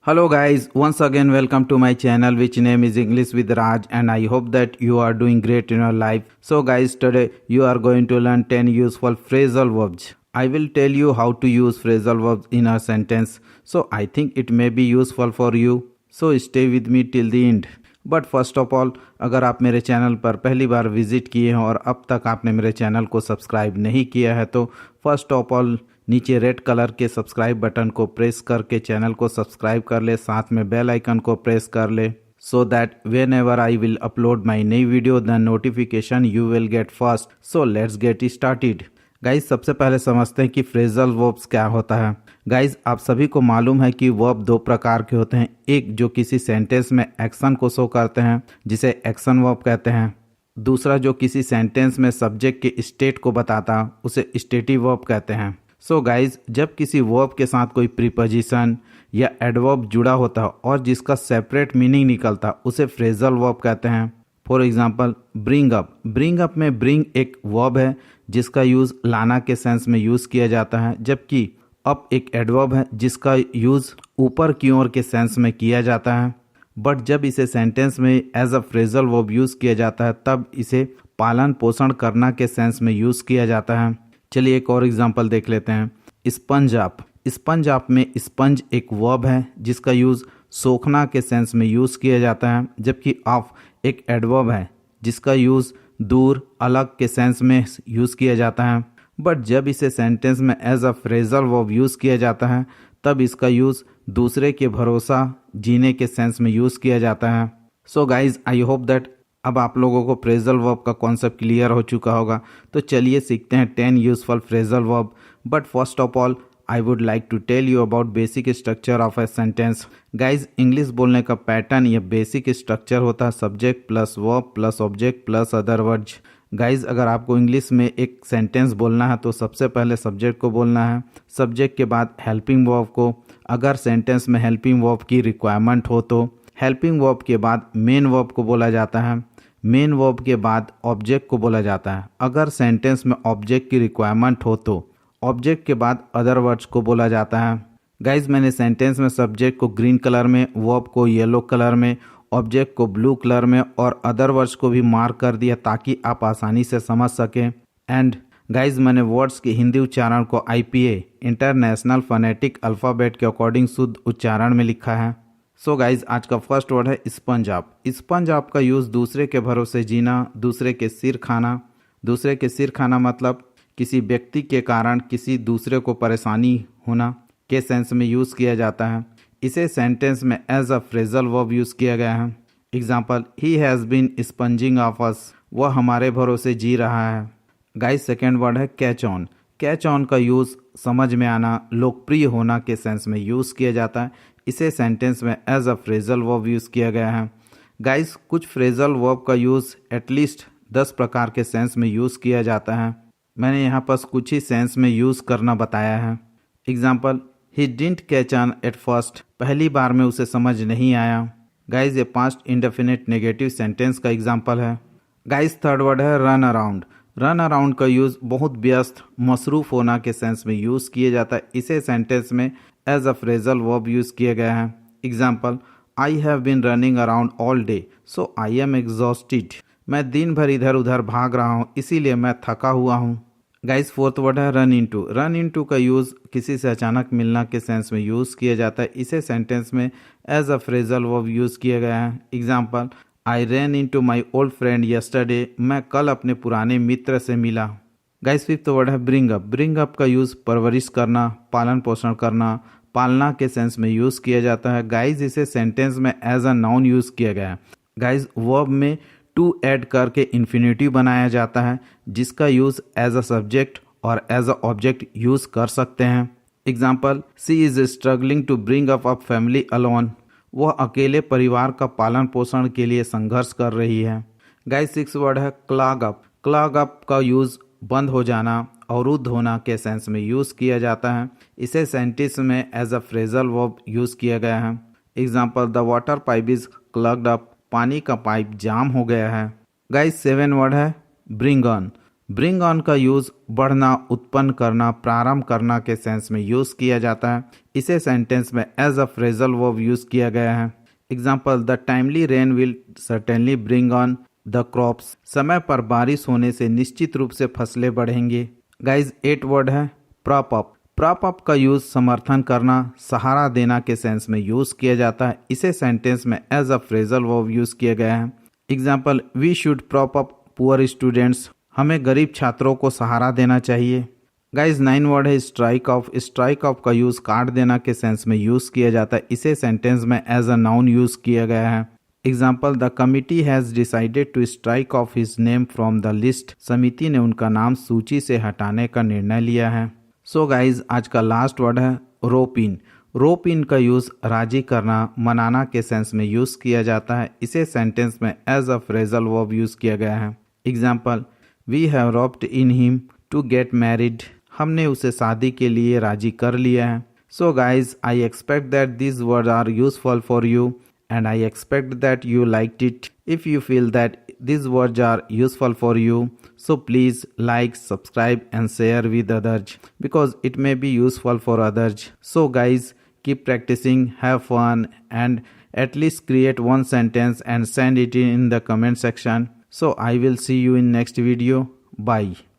Hello guys, once again welcome to my channel which name is English with Raj, and I hope that you are doing great in your life. So guys, today you are going to learn 10 useful phrasal verbs. I will tell you how to use phrasal verbs in a sentence. So I think it may be useful for you. So stay with me till the end. But first of all, अगर आप मेरे channel पर पहली बार visit किए हैं और अब तक आपने मेरे चैनल को सब्सक्राइब नहीं किया है तो फर्स्ट ऑफ ऑल नीचे रेड कलर के सब्सक्राइब बटन को प्रेस करके चैनल को सब्सक्राइब कर ले, साथ में बेल आइकन को प्रेस कर ले so that whenever I will upload my नई video the notification you will get first. So let's get started. Guys, सबसे पहले समझते हैं कि फ्रेजल वर्ब्स क्या होता है. गाइज, आप सभी को मालूम है कि वर्ब दो प्रकार के होते हैं. एक जो किसी सेंटेंस में एक्शन को शो करते हैं जिसे एक्शन वर्ब कहते हैं. दूसरा जो किसी सेंटेंस में सब्जेक्ट के स्टेट को बताता उसे स्टेटिव वर्ब कहते हैं. सो गाइज, जब किसी वर्ब के साथ कोई प्रीपोजिशन या एडवर्ब जुड़ा होता और जिसका सेपरेट मीनिंग निकलता उसे फ्रेजल वर्ब कहते हैं. For example, bring up. Bring up में ब्रिंग एक वर्ब है जिसका यूज़ लाना के सेंस में यूज़ किया जाता है, जबकि अप एक एडवर्ब है जिसका यूज़ ऊपर की ओर के सेंस में किया जाता है. बट जब इसे सेंटेंस में as a phrasal verb use किया जाता है तब इसे पालन पोषण करना के सेंस में यूज़ किया जाता है. चलिए एक और एग्जांपल देख लेते हैं. Sponge up. स्पंज अप में स्पंज एक वर्ब है जिसका यूज़ सोखना के सेंस में यूज़ किया जाता है, जबकि ऑफ एक एडवर्ब है जिसका यूज़ दूर अलग के सेंस में यूज़ किया जाता है. बट जब इसे सेंटेंस में as a phrasal verb use किया जाता है तब इसका यूज़ दूसरे के भरोसा जीने के सेंस में यूज़ किया जाता है. So guys, I hope that अब आप लोगों को फ्रेजल वर्ब का कॉन्सेप्ट क्लियर हो चुका होगा. तो चलिए सीखते हैं 10 useful phrasal verb. But first of all I would like to tell you about basic structure of a sentence. Guys, English बोलने का पैटर्न या बेसिक स्ट्रक्चर होता है subject plus verb plus object plus other words. Guys, अगर आपको English में एक sentence बोलना है तो सबसे पहले सब्जेक्ट को बोलना है, सब्जेक्ट के बाद हेल्पिंग वर्ब को. अगर सेंटेंस में हेल्पिंग वर्ब की रिक्वायरमेंट हो तो हेल्पिंग वर्ब के बाद मेन वर्ब को बोला जाता है, मेन वर्ब के बाद ऑब्जेक्ट को बोला जाता है. अगर सेंटेंस में ऑब्जेक्ट की रिक्वायरमेंट हो तो ऑब्जेक्ट के बाद अदर वर्ड्स को बोला जाता है. गाइज, मैंने सेंटेंस में सब्जेक्ट को ग्रीन कलर में, वर्ब को येलो कलर में, ऑब्जेक्ट को ब्लू कलर में और अदर वर्ड्स को भी मार्क कर दिया ताकि आप आसानी से समझ सकें. एंड गाइज, मैंने वर्ड्स के हिंदी उच्चारण को IPA इंटरनेशनल फोनेटिक अल्फ़ाबेट के अकॉर्डिंग शुद्ध उच्चारण में लिखा है. सो गाइज, आज का फर्स्ट वर्ड है स्पंज अप. स्पंज अप का यूज़ दूसरे के भरोसे जीना, दूसरे के सिर खाना. दूसरे के सिर खाना मतलब किसी व्यक्ति के कारण किसी दूसरे को परेशानी होना के सेंस में यूज़ किया जाता है. इसे सेंटेंस में as a phrasal verb use किया गया है. Example, he has been sponging off us. वह हमारे भरोसे जी रहा है. गाइज, सेकेंड वर्ड है कैच ऑन. कैच ऑन का यूज़ समझ में आना, लोकप्रिय होना के सेंस में यूज़ किया जाता है. इसे सेंटेंस में as a phrasal verb use किया गया है. गाइज, कुछ फ्रेजल वर्ब का यूज़ एटलीस्ट 10 प्रकार के सेंस में यूज़ किया जाता है. मैंने यहाँ पर कुछ ही सेंस में यूज़ करना बताया है. Example, he didn't catch on at first. पहली बार में उसे समझ नहीं आया. गाइज, ये पास्ट इंडेफिनिट नेगेटिव सेंटेंस का एग्जाम्पल है. गाइज, थर्ड वर्ड है रन अराउंड. रन अराउंड का यूज़ बहुत व्यस्त, मसरूफ़ होना के सेंस में यूज़ किया जाता है. इसे सेंटेंस में as a phrasal verb use किया गया है. Example, I have been running around all day so I am exhausted. मैं दिन भर इधर उधर भाग रहा हूँ इसीलिए मैं थका हुआ हूँ. गाइज, फोर्थ वर्ड है रन इनटू. रन इनटू का यूज़ किसी से अचानक मिलना के सेंस में यूज़ किया जाता है. इसे सेंटेंस में as a phrasal verb use किया गया है. Example, I ran into my old friend yesterday. मैं कल अपने पुराने मित्र से मिला. गाइज, फिफ्थ वर्ड है ब्रिंग अप. ब्रिंग अप का यूज़ परवरिश करना, पालन पोषण करना, पालना के सेंस में यूज़ किया जाता है. गाइज, इसे सेंटेंस में एज अ नाउन यूज़ किया गया है. गाइज, वर्ब में टू ऐड करके इन्फिनिटिव बनाया जाता है जिसका यूज़ एज अ सब्जेक्ट और एज अ ऑब्जेक्ट यूज़ कर सकते हैं. Example, she is struggling to bring up a family alone. वह अकेले परिवार का पालन पोषण के लिए संघर्ष कर रही है. गाइस, सिक्स वर्ड है क्लॉग अप. क्लॉग अप का यूज़ बंद हो जाना, अवरुद्ध होना के सेंस में यूज़ किया जाता है. इसे सेंटेंस में as a phrasal verb use किया गया है. Example, the water pipe is clogged up. पानी का पाइप जाम हो गया है. गाइस, सेवन वर्ड है ब्रिंग ऑन. ब्रिंग ऑन का यूज बढ़ना, उत्पन्न करना, प्रारंभ करना के सेंस में यूज किया जाता है। इसे सेंटेंस में as a phrasal verb use किया गया है। Example, the timely rain will certainly bring on the crops. समय पर बारिश होने से निश्चित रूप से फसलें बढ़ेंगे। गाइज 8 वर्ड है प्रॉप अप। प्रॉप अप का यूज समर्थन करना, सहारा देना के सेंस में यूज किया जाता है। इसे सेंटेंस में as a phrasal verb use किया गया है। Example, we should prop up poor students. हमें गरीब छात्रों को सहारा देना चाहिए। गाइज 9 वर्ड है स्ट्राइक ऑफ। स्ट्राइक ऑफ का यूज काट देना के सेंस में यूज किया जाता है। इसे सेंटेंस में एज अ नाउन यूज किया गया है। Example, the committee has decided to strike off his name from the list. समिति ने उनका नाम सूची से हटाने का निर्णय लिया है। सो गाइज आज का लास्ट वर्ड है रोप इन। रोप इन का यूज राजी करना, मनाना के सेंस में यूज किया जाता है। इसे सेंटेंस में as a phrasal verb use किया गया है। Example, we have roped in him to get married. हमने उसे शादी के लिए राजी कर लिया है। So guys I expect that this word are useful for you and I expect that you liked it. If you feel that these words are useful for you, so please like, subscribe and share with others because it may be useful for others. So guys, keep practicing, have fun and at least create one sentence and send it in the comment section. So I will see you in next video. Bye.